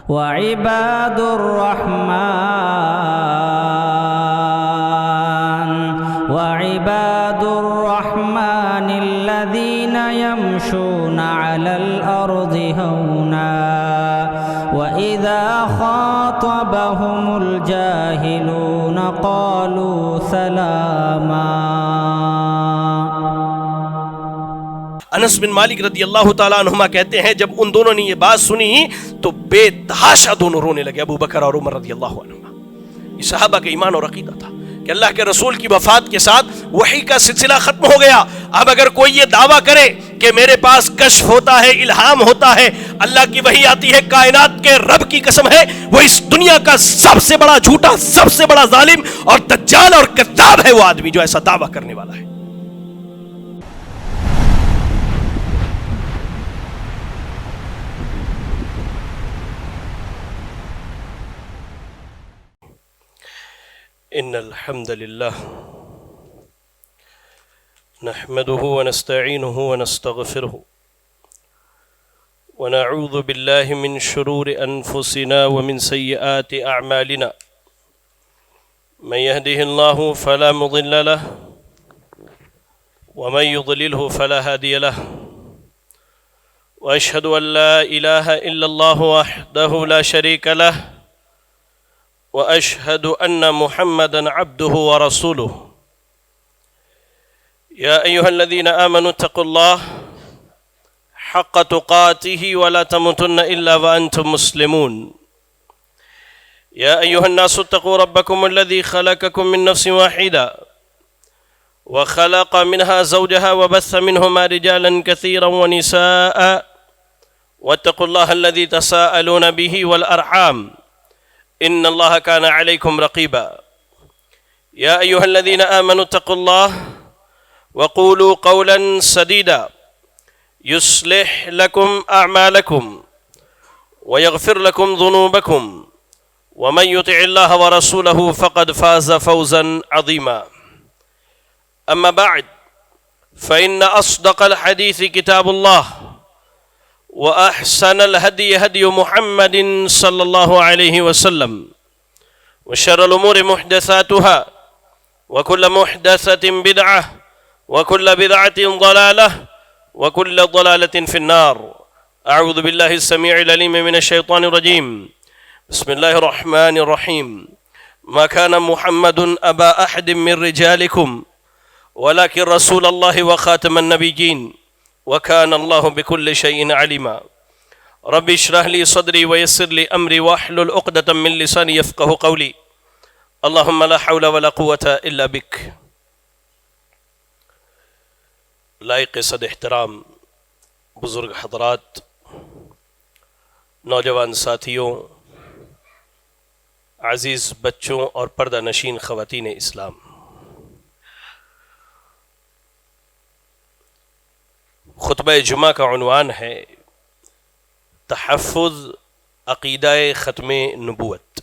وعباد الرحمن الذين يمشون على الأرض هونا وإذا خاطبهم الجاهلون قالوا سلاما۔ انس بن مالک رضی اللہ تعالیٰ عنہما کہتے ہیں جب ان دونوں نے یہ بات سنی تو بے تحاشا دونوں رونے لگے، ابو بکر اور عمر رضی اللہ عنہما۔ یہ صحابہ کا ایمان اور عقیدہ تھا کہ اللہ کے رسول کی وفات کے ساتھ وحی کا سلسلہ ختم ہو گیا۔ اب اگر کوئی یہ دعویٰ کرے کہ میرے پاس کشف ہوتا ہے، الہام ہوتا ہے، اللہ کی وحی آتی ہے، کائنات کے رب کی قسم ہے، وہ اس دنیا کا سب سے بڑا جھوٹا، سب سے بڑا ظالم اور دجال اور کذاب ہے وہ آدمی جو ایسا دعویٰ کرنے والا ہے۔ ان الحمد للہ نحمده ونستعینه ونستغفره ونعوذ باللہ من شرور انفسنا ومن سیئات اعمالنا من يهده الله فلا مضل له ومن يضلله فلا هادي له واشهد ان لا اله الا الله وحده لا شريك له وأشهد أن محمدًا عبده ورسوله يا أيها الذين آمنوا اتقوا الله حق تقاته ولا تموتن إلا وأنتم مسلمون يا أيها الناس اتقوا ربكم الذي خلقكم من نفس واحدة وخلق منها زوجها وبث منهما رجالا كثيرا ونساء واتقوا الله الذي تساءلون به والأرحام ان اللہ کان علیکم رقیبا یا ایہا الذین آمنوا اتقوا اللہ وقولوا قولا سدیدا یصلح لکم اعمالکم ویغفر لکم ذنوبکم ومن یطع اللہ ورسولہ فقد فاز فوزا عظیما اما بعد فإن أصدق الحديث كتاب الله وأحسن الهدي هدي محمد صلى الله عليه وسلم وشر الأمور محدثاتها وكل محدثة بدعة وكل بدعة ضلالة وكل ضلالة في النار أعوذ بالله السميع العليم من الشيطان الرجيم بسم الله الرحمن الرحيم ما كان محمد أبا أحد من رجالكم ولكن رسول الله وخاتم النبيين وكان الله بكل شيء عليما رب اشرح لي صدري ويسر لي امري واحلل عقدة من لساني يفقهوا قولي اللهم لا حول ولا قوة الا بك۔ لائق صد احترام بزرگ حضرات، نوجوان ساتھیوں، عزیز بچوں اور پردہ نشین خواتین اسلام، خطبہ جمعہ کا عنوان ہے تحفظ عقیدہ ختم نبوت۔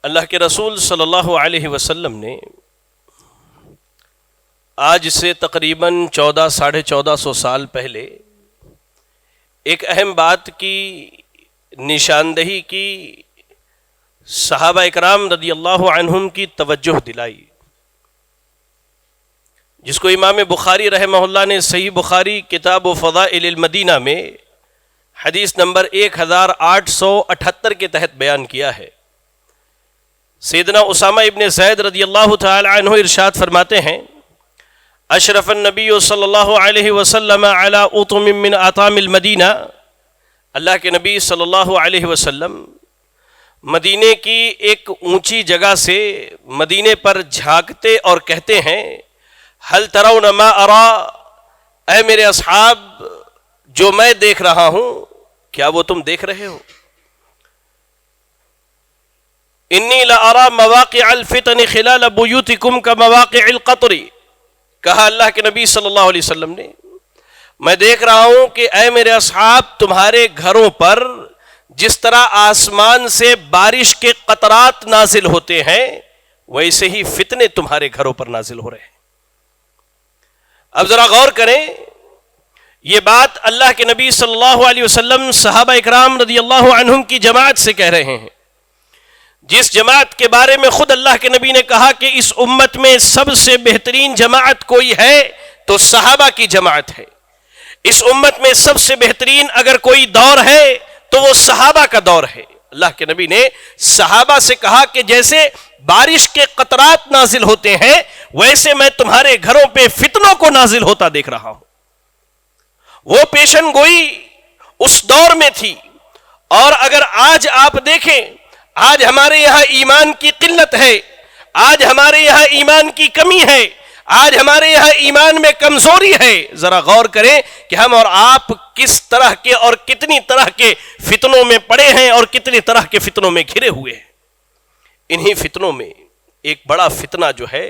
اللہ کے رسول صلی اللہ علیہ وسلم نے آج سے تقریباً 1400 سال پہلے ایک اہم بات کی نشاندہی کی، صحابہ اکرام رضی اللہ عنہم کی توجہ دلائی، جس کو امام بخاری رحمہ اللہ نے صحیح بخاری کتاب فضائل المدینہ میں حدیث نمبر 1878 کے تحت بیان کیا ہے۔ سیدنا اسامہ ابن زید رضی اللہ تعالی عنہ ارشاد فرماتے ہیں اشرف النبی صلی اللہ علیہ وسلم علی اطم من اطام المدینہ، اللہ کے نبی صلی اللہ علیہ وسلم مدینے کی ایک اونچی جگہ سے مدینے پر جھانکتے اور کہتے ہیں ہل ترون ما ارا، اے میرے اصحاب جو میں دیکھ رہا ہوں کیا وہ تم دیکھ رہے ہو؟ انی لارا مواقع الفتن خلال بیوتکم کمواقع القطر، کہا اللہ کے نبی صلی اللہ علیہ وسلم نے میں دیکھ رہا ہوں کہ اے میرے اصحاب تمہارے گھروں پر جس طرح آسمان سے بارش کے قطرات نازل ہوتے ہیں ویسے ہی فتنے تمہارے گھروں پر نازل ہو رہے ہیں۔ اب ذرا غور کریں، یہ بات اللہ کے نبی صلی اللہ علیہ وسلم صحابہ اکرام رضی اللہ عنہم کی جماعت سے کہہ رہے ہیں، جس جماعت کے بارے میں خود اللہ کے نبی نے کہا کہ اس امت میں سب سے بہترین جماعت کوئی ہے تو صحابہ کی جماعت ہے، اس امت میں سب سے بہترین اگر کوئی دور ہے تو وہ صحابہ کا دور ہے۔ اللہ کے نبی نے صحابہ سے کہا کہ جیسے بارش کے قطرات نازل ہوتے ہیں ویسے میں تمہارے گھروں پہ فتنوں کو نازل ہوتا دیکھ رہا ہوں۔ وہ پیشن گوئی اس دور میں تھی، اور اگر آج آپ دیکھیں، آج ہمارے یہاں ایمان کی قلت ہے، آج ہمارے یہاں ایمان کی کمی ہے، آج ہمارے یہاں ایمان میں کمزوری ہے۔ ذرا غور کریں کہ ہم اور آپ کس طرح کے اور کتنی طرح کے فتنوں میں پڑے ہیں اور کتنی طرح کے فتنوں میں گھرے ہوئے ہیں۔ انہی فتنوں میں ایک بڑا فتنہ جو ہے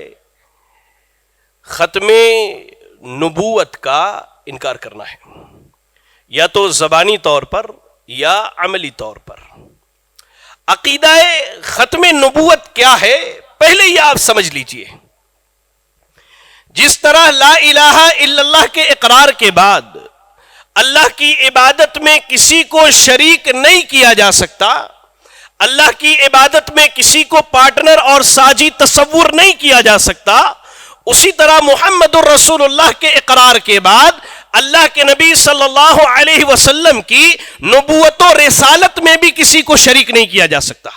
ختم نبوت کا انکار کرنا ہے، یا تو زبانی طور پر یا عملی طور پر۔ عقیدہ ختم نبوت کیا ہے پہلے یہ آپ سمجھ لیجئے۔ جس طرح لا الہ الا اللہ کے اقرار کے بعد اللہ کی عبادت میں کسی کو شریک نہیں کیا جا سکتا، اللہ کی عبادت میں کسی کو پارٹنر اور ساجی تصور نہیں کیا جا سکتا، اسی طرح محمد الرسول اللہ کے اقرار کے بعد اللہ کے نبی صلی اللہ علیہ وسلم کی نبوت و رسالت میں بھی کسی کو شریک نہیں کیا جا سکتا۔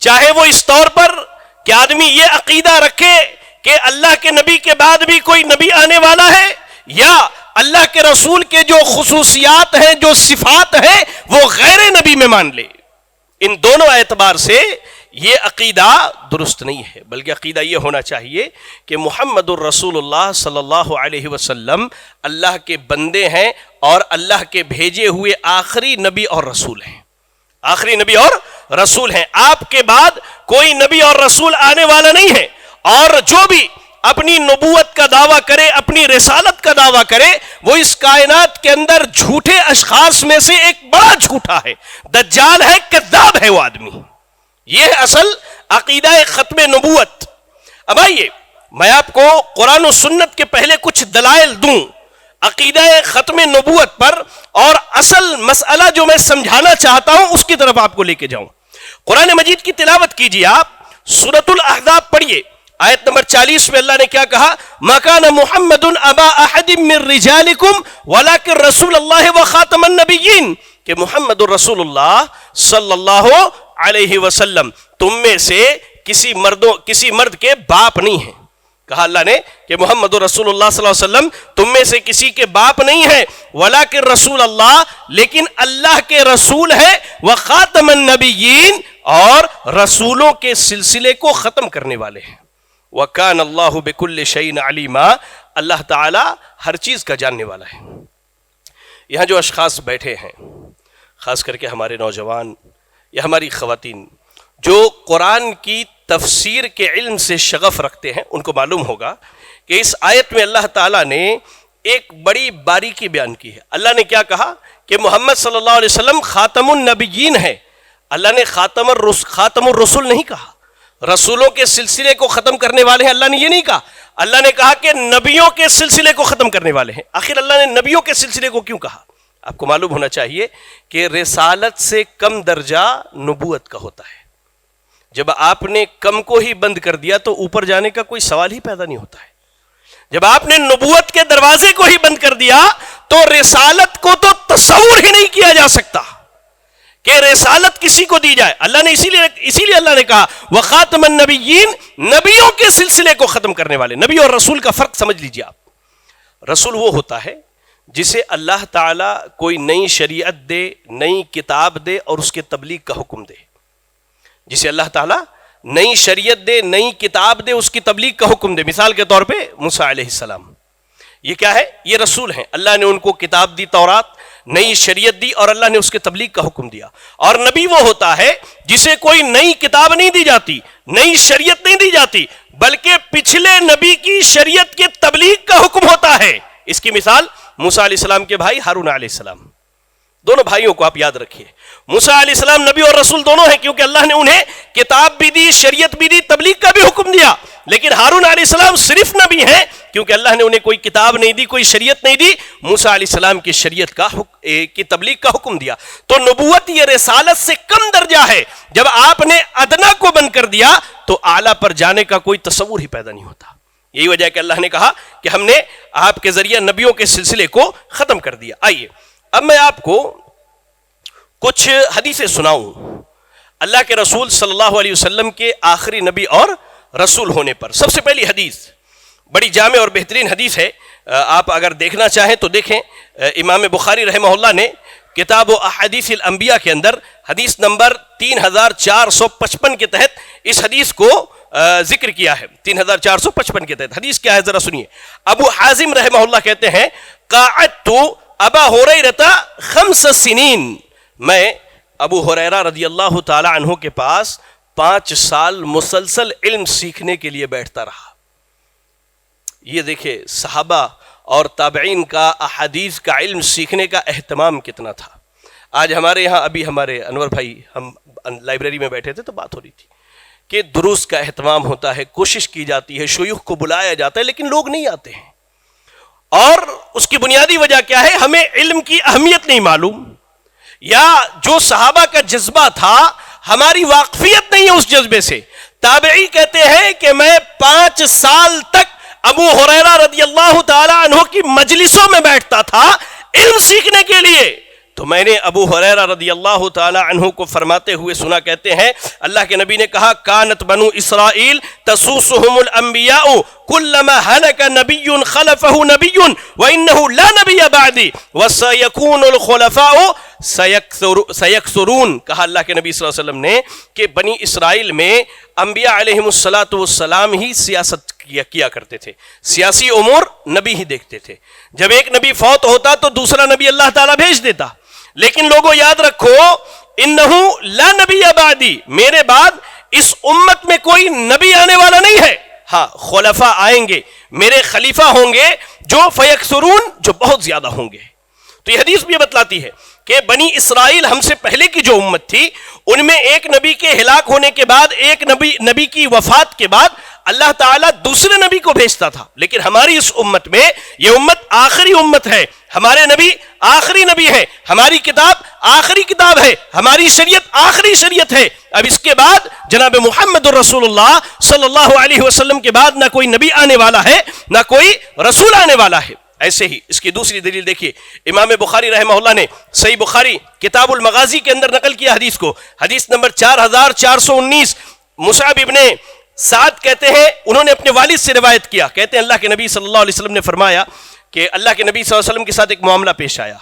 چاہے وہ اس طور پر کہ آدمی یہ عقیدہ رکھے کہ اللہ کے نبی کے بعد بھی کوئی نبی آنے والا ہے، یا اللہ کے رسول کے جو خصوصیات ہیں، جو صفات ہیں، وہ غیر نبی میں مان لے۔ ان دونوں اعتبار سے یہ عقیدہ درست نہیں ہے، بلکہ عقیدہ یہ ہونا چاہیے کہ محمد الرسول اللہ صلی اللہ علیہ وسلم اللہ کے بندے ہیں اور اللہ کے بھیجے ہوئے آخری نبی اور رسول ہیں، آخری نبی اور رسول ہیں۔ آپ کے بعد کوئی نبی اور رسول آنے والا نہیں ہے، اور جو بھی اپنی نبوت کا دعویٰ کرے، اپنی رسالت کا دعویٰ کرے، وہ اس کائنات کے اندر جھوٹے اشخاص میں سے ایک بڑا جھوٹا ہے، دجال ہے، کذاب ہے وہ آدمی۔ یہ اصل عقیدہ ختم نبوت۔ اب آئیے میں آپ کو قرآن و سنت کے پہلے کچھ دلائل دوں عقیدہ ختم نبوت پر، اور اصل مسئلہ جو میں سمجھانا چاہتا ہوں اس کی طرف آپ کو لے کے جاؤں۔ قرآن مجید کی تلاوت کیجیے، آپ سورۃ الاحزاب پڑھیے، آیت نمبر 40 میں اللہ نے کیا کہا؟ مَا كَانَ مُحَمَّدٌ أَبَا أَحَدٍ مِّن رِجَالِكُمْ وَلَكِنْ رَسُولَ اللَّهِ وَخَاتَمَ النَّبِيِّينَ، کہ محمد الرسول اللہ صلی اللہ علیہ وسلم تم میں سے کسی مرد کے باپ نہیں ہیں۔ کہا اللہ نے کہ محمد رسول اللہ صلی اللہ علیہ وسلم تم میں سے کسی کے باپ نہیں ہے، وَلَكِنْ رسول اللہ، لیکن اللہ کے رسول ہے، وَخَاتَمَ النَّبِيِّينَ، اور رسولوں کے سلسلے کو ختم کرنے والے ہیں۔ وَكَانَ اللَّهُ بِكُلِّ شَيْءٍ عَلِيمًا، اللہ تعالی ہر چیز کا جاننے والا ہے۔ یہاں جو اشخاص بیٹھے ہیں، خاص کر کے ہمارے نوجوان یا ہماری خواتین جو قرآن کی تفسیر کے علم سے شغف رکھتے ہیں، ان کو معلوم ہوگا کہ اس آیت میں اللہ تعالیٰ نے ایک بڑی باریکی بیان کی ہے۔ اللہ نے کیا کہا کہ محمد صلی اللہ علیہ وسلم خاتم النبیین ہے۔ اللہ نے خاتم الرسول نہیں کہا، رسولوں کے سلسلے کو ختم کرنے والے ہیں، اللہ نے یہ نہیں کہا۔ اللہ نے کہا کہ نبیوں کے سلسلے کو ختم کرنے والے ہیں۔ آخر اللہ نے نبیوں کے سلسلے کو کیوں کہا؟ آپ کو معلوم ہونا چاہیے کہ رسالت سے کم درجہ نبوت کا ہوتا ہے۔ جب آپ نے کم کو ہی بند کر دیا تو اوپر جانے کا کوئی سوال ہی پیدا نہیں ہوتا ہے۔ جب آپ نے نبوت کے دروازے کو ہی بند کر دیا تو رسالت کو تو تصور ہی نہیں کیا جا سکتا کہ رسالت کسی کو دی جائے۔ اللہ نے اسی لیے اللہ نے کہا وَخَاتَمَ النَّبِيِّينَ، نبیوں کے سلسلے کو ختم کرنے والے۔ نبی اور رسول کا فرق سمجھ لیجیے آپ۔ رسول وہ ہوتا ہے جسے اللہ تعالیٰ کوئی نئی شریعت دے، نئی کتاب دے اور اس کے تبلیغ کا حکم دے۔ جسے اللہ تعالیٰ نئی شریعت دے، نئی کتاب دے، اس کی تبلیغ کا حکم دے۔ مثال کے طور پہ موسیٰ علیہ السلام، یہ کیا ہے؟ یہ رسول ہیں۔ اللہ نے ان کو کتاب دی، تورات، نئی شریعت دی، اور اللہ نے اس کے تبلیغ کا حکم دیا۔ اور نبی وہ ہوتا ہے جسے کوئی نئی کتاب نہیں دی جاتی، نئی شریعت نہیں دی جاتی، بلکہ پچھلے نبی کی شریعت کے تبلیغ کا حکم ہوتا ہے۔ اس کی مثال موسیٰ علیہ السلام کے بھائی ہارون علیہ السلام، دونوں بھائیوں کو آپ یاد رکھیے۔ موسیٰ علیہ السلام نبی اور رسول دونوں ہیں، کیونکہ اللہ نے انہیں کتاب بھی دی، شریعت بھی دی، تبلیغ کا بھی حکم دیا. لیکن ہارون علیہ السلام صرف نبی ہیں کیونکہ اللہ نے انہیں کوئی کتاب نہیں دی، کوئی شریعت نہیں دی. موسیٰ علیہ السلام کی شریعت کی تبلیغ کا حکم دیا. تو نبوت یہ رسالت سے کم درجہ ہے. جب آپ نے ادنا کو بند کر دیا تو اعلیٰ پر جانے کا کوئی تصور ہی پیدا نہیں ہوتا. یہی وجہ ہے کہ اللہ نے کہا کہ ہم نے آپ کے ذریعے نبیوں کے سلسلے کو ختم کر دیا. آئیے اب میں آپ کو کچھ حدیثیں سناؤں اللہ کے رسول صلی اللہ علیہ وسلم کے آخری نبی اور رسول ہونے پر. سب سے پہلی حدیث بڑی جامع اور بہترین حدیث ہے، آپ اگر دیکھنا چاہیں تو دیکھیں. امام بخاری رحمہ اللہ نے کتاب و احادیث الانبیاء کے اندر حدیث نمبر 3455 کے تحت اس حدیث کو ذکر کیا ہے. 3455 کے تحت حدیث کیا ہے ذرا سنیے. ابو حازم رحمہ اللہ کہتے ہیں قعدت ابا ہریرہ 5 سنین، میں ابو ہریرہ رضی اللہ تعالی عنہ کے پاس 5 سال مسلسل علم سیکھنے کے لیے بیٹھتا رہا. یہ دیکھیں صحابہ اور تابعین کا احادیث کا علم سیکھنے کا اہتمام کتنا تھا. آج ہمارے یہاں ابھی ہمارے انور بھائی ہم لائبریری میں بیٹھے تھے تو بات ہو رہی تھی کہ دروس کا اہتمام ہوتا ہے، کوشش کی جاتی ہے، شیوخ کو بلایا جاتا ہے، لیکن لوگ نہیں آتے ہیں. اور اس کی بنیادی وجہ کیا ہے؟ ہمیں علم کی اہمیت نہیں معلوم، یا جو صحابہ کا جذبہ تھا ہماری واقفیت نہیں ہے اس جذبے سے. تابعی کہتے ہیں کہ میں 5 سال تک ابو ہریرہ رضی اللہ تعالی عنہ کی مجلسوں میں بیٹھتا تھا علم سیکھنے کے لیے. تو میں نے ابو ہریرہ رضی اللہ تعالی عنہ کو فرماتے ہوئے سنا. کہتے ہیں اللہ کے نبی نے کہا کانت بنو اسرائیل تسوسهم الانبیاء کلما ہلک نبی خلفہ نبی وانہ لا نبی بعدی وسیکون الخلفاء سیکثرون. کہا اللہ کے نبی صلی اللہ علیہ وسلم نے کہ بنی اسرائیل میں انبیاء علیہم السلام ہی سیاست کیا کرتے تھے، سیاسی امور نبی ہی دیکھتے تھے. جب ایک نبی فوت ہوتا تو دوسرا نبی اللہ تعالیٰ بھیج دیتا. لیکن لوگوں یاد رکھو انہو لا نبی بعدی، میرے بعد اس امت میں کوئی نبی آنے والا نہیں ہے. ہاں خلفاء آئیں گے، میرے خلیفہ ہوں گے جو فیکثرون، جو بہت زیادہ ہوں گے. تو یہ حدیث بھی بتلاتی ہے کہ بنی اسرائیل ہم سے پہلے کی جو امت تھی ان میں ایک نبی کے ہلاک ہونے کے بعد، ایک نبی کی وفات کے بعد اللہ تعالیٰ دوسرے نبی کو بھیجتا تھا. لیکن ہماری اس امت میں یہ امت آخری امت ہے، ہمارے نبی آخری نبی ہے، ہماری کتاب آخری کتاب ہے، ہماری شریعت آخری شریعت ہے. اب اس کے بعد جناب محمد الرسول اللہ صلی اللہ علیہ وسلم کے بعد نہ کوئی نبی آنے والا ہے نہ کوئی رسول آنے والا ہے. ایسے ہی اس کی دوسری دلیل دیکھیے، امام بخاری رحمہ اللہ نے صحیح بخاری کتاب المغازی کے اندر نقل کیا حدیث کو. حدیث نمبر 4419. مصعب ابن سعد کہتے ہیں انہوں نے اپنے والد سے روایت کیا، کہتے ہیں اللہ کے نبی صلی اللہ علیہ وسلم نے فرمایا کہ اللہ کے نبی صلی اللہ علیہ وسلم کے ساتھ ایک معاملہ پیش آیا،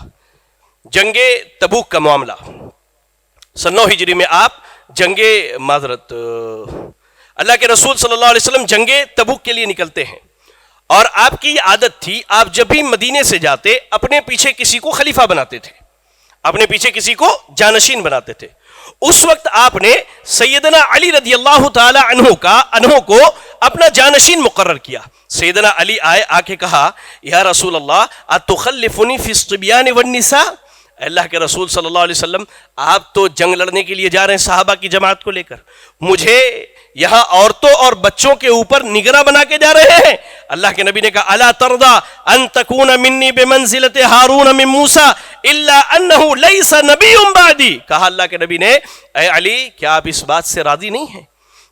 جنگ تبوک کا معاملہ. 9 ہجری میں آپ اللہ کے رسول صلی اللہ علیہ وسلم جنگ تبوک کے لیے نکلتے ہیں. اور آپ کی یہ عادت تھی آپ جب بھی مدینے سے جاتے اپنے پیچھے کسی کو خلیفہ بناتے تھے، اپنے پیچھے کسی کو جانشین بناتے تھے. اس وقت آپ نے سیدنا علی رضی اللہ تعالی عنہ کو اپنا جانشین مقرر کیا. سیدنا علی آئے، آ کے کہا یا رسول اللہ اتخلفنی فی الصبیان والنساء. اللہ کے رسول صلی اللہ علیہ وسلم آپ تو جنگ لڑنے کے لیے جا رہے ہیں صحابہ کی جماعت کو لے کر، مجھے یہاں عورتوں اور بچوں کے اوپر نگراں بنا کے جا رہے ہیں. اللہ کے نبی نے کہا الا ترضى ان تكون مني بمنزلة هارون من موسى الا انه ليس نبي بعدي. کہا اللہ کے نبی نے اے علی کیا آپ اس بات سے راضی نہیں ہیں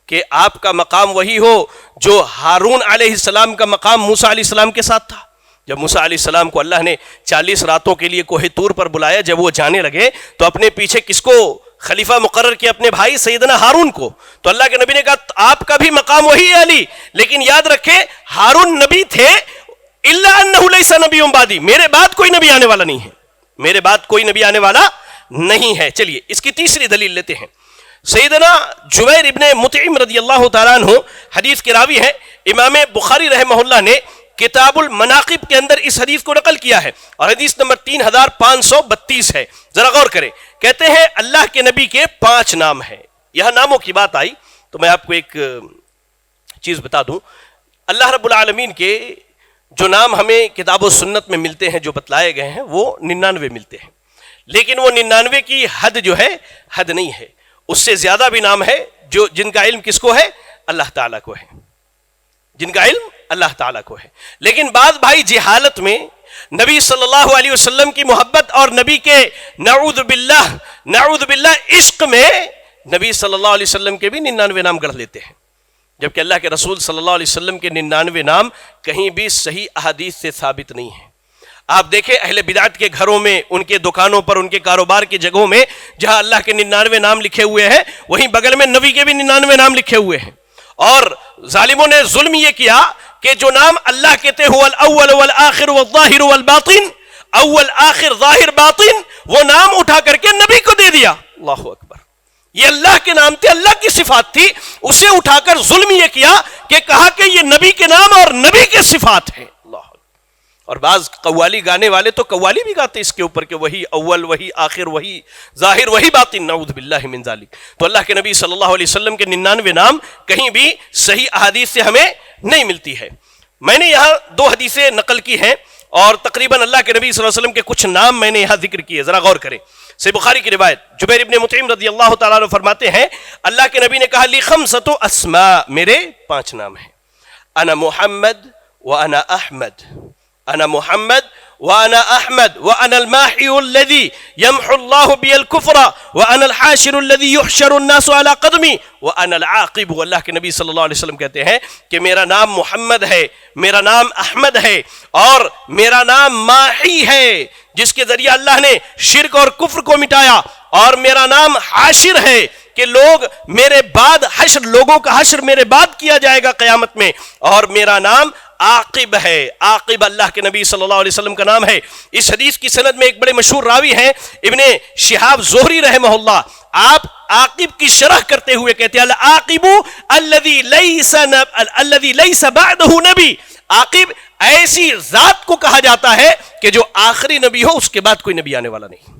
کہ آپ کا مقام وہی ہو جو ہارون علیہ السلام کا مقام موسیٰ علیہ السلام کے ساتھ تھا. جب موسیٰ علیہ السلام کو اللہ نے 40 راتوں کے لیے کوہ طور پر بلایا، جب وہ جانے لگے تو اپنے پیچھے کس کو خلیفہ مقرر کیا؟ اپنے بھائی سیدنا ہارون کو. تو اللہ کے نبی نے کہا آپ کا بھی مقام وہی ہے علی، لیکن یاد رکھیں ہارون نبی تھے الا انہ لیس نبی بعدی، میرے بعد کوئی نبی آنے والا نہیں ہے، میرے بعد کوئی نبی آنے والا نہیں ہے. چلیے اس کی تیسری دلیل لیتے ہیں. سیدنا جبیر ابن مطعم رضی اللہ تعالیٰ عنہ حدیث کے راوی ہیں. امام بخاری رحمہ اللہ نے کتاب المناقب کے اندر اس حدیث کو نقل کیا ہے اور حدیث نمبر 3532 ہے. ذرا غور کریں. کہتے ہیں اللہ کے نبی کے 5 نام ہیں. یہاں ناموں کی بات آئی تو میں آپ کو ایک چیز بتا دوں. اللہ رب العالمین کے جو نام ہمیں کتاب و سنت میں ملتے ہیں، جو بتلائے گئے ہیں، وہ 99 ملتے ہیں. لیکن وہ 99 کی حد جو ہے حد نہیں ہے، اس سے زیادہ بھی نام ہے جو جن کا علم کس کو ہے؟ اللہ تعالیٰ کو ہے، جن کا علم اللہ تعالیٰ کو ہے۔ لیکن بعض بھائی جہالت میں نبی صلی اللہ علیہ وسلم کی محبت اور نبی کے نعوذ باللہ عشق میں نبی صلی اللہ علیہ وسلم کے بھی 99 نام گڑھ لیتے ہیں، جبکہ اللہ کے رسول صلی اللہ علیہ وسلم کے 99 نام کہیں بھی صحیح احادیث سے ثابت نہیں ہیں۔ آپ دیکھیں اہل بدعت کے گھروں میں، ان کے دکانوں پر، ان کے کاروبار کی جگہوں میں جہاں اللہ کے 99 نام لکھے ہوئے ہیں، وہیں بغل میں نبی کے بھی 99 نام لکھے ہوئے ہیں۔ اور ظالموں نے ظلم یہ کیا کہ جو نام اللہ کہتے هو الاول والآخر والظاہر والباطن، اول آخر ظاہر باطن، وہ نام اٹھا کر کے نبی کو دے دیا۔ اللہ اکبر، یہ اللہ کے نام تھے، اللہ کی صفات تھی، اسے اٹھا کر ظلم یہ کیا کہ کہا کہ یہ نبی کے نام اور نبی کے صفات ہیں۔ اللہ، اور بعض قوالی گانے والے تو قوالی بھی گاتے اس کے اوپر کہ وہی اول، وہی آخر، وہی ظاہر، وہی باطن، نعوذ باللہ من ذالک۔ تو اللہ کے نبی صلی اللہ علیہ وسلم کے 99 نام کہیں بھی صحیح احادیث سے ہمیں نہیں ملتی ہے۔ میں نے یہاں 2 حدیثیں نقل کی ہیں اور تقریباً اللہ کے نبی صلی اللہ علیہ وسلم کے کچھ نام میں نے یہاں ذکر کیے، ذرا غور کریں۔ صحیح بخاری کی روایت، جبیر ابن مطعم رضی اللہ تعالیٰ عنہ فرماتے ہیں اللہ کے نبی نے کہا لی خمسۃ اسماء، میرے 5 نام ہیں، انا محمد وانا احمد، انا محمد وانا احمد وانا الماحي الذي يمحو الله بي الكفر وانا الحاشر الذي يحشر الناس على قدمي وانا العاقب۔ اللہ کے نبی صلی اللہ علیہ وسلم کہتے ہیں کہ میرا نام محمد ہے، میرا نام احمد ہے، اور میرا نام ماحی ہے جس کے ذریعے اللہ نے شرک اور کفر کو مٹایا، اور میرا نام حاشر ہے کہ لوگ میرے بعد حشر، لوگوں کا حشر میرے بعد کیا جائے گا قیامت میں، اور میرا نام عاقب ہے۔ عاقب اللہ کے نبی صلی اللہ علیہ وسلم کا نام ہے۔ اس حدیث کی سند میں ایک بڑے مشہور راوی ہیں ابن شہاب زہری رحمہ اللہ، آپ عاقب کی شرح کرتے ہوئے کہتے ہیں العاقب الذی لیس بعدہ نبی، عاقب ایسی ذات کو کہا جاتا ہے کہ جو آخری نبی ہو، اس کے بعد کوئی نبی آنے والا نہیں۔